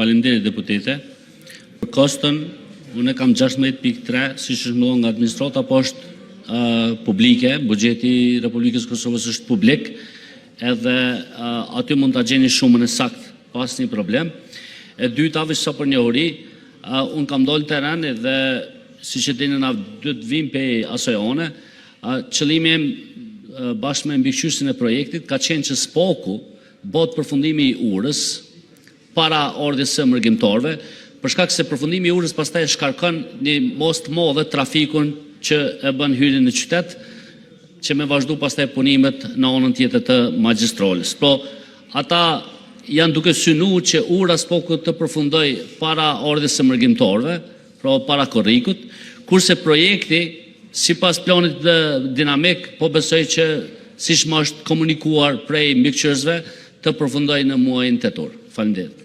Faleminderit deputete. Për kostën, unë kam 16.3, si që shmëllon nga administrata, po është publike, buxheti i Republikës Kosovës është publik, edhe aty mund të gjeni shumën e sakt, pas një problem. E dyta, veç sa për njohuri, unë kam dollë tereni dhe si që dini na do të vim pe asojone, qëllimi bashkë me mbikëqyrësin e projektit ka qenë që SPOK-u bot përfundimi i urës para ordhjes së mërgjimtorëve, për shkak se përfundimi i urës pastaj shkarkon një mos të madhe trafikun që e bën hyrjen në qytet, që me vazhdu pastaj punimet në anën tjetër të magjistrales. Po ata janë duke synuar që ura SPOK-ut të përfundoj para ordhjes së mërgjimtorëve, pra para korrikut, kurse projekti sipas planit dinamik po besoj që siç më është komunikuar prej mbikëqyrësve të përfundoj në muajin tetor. Faleminderit.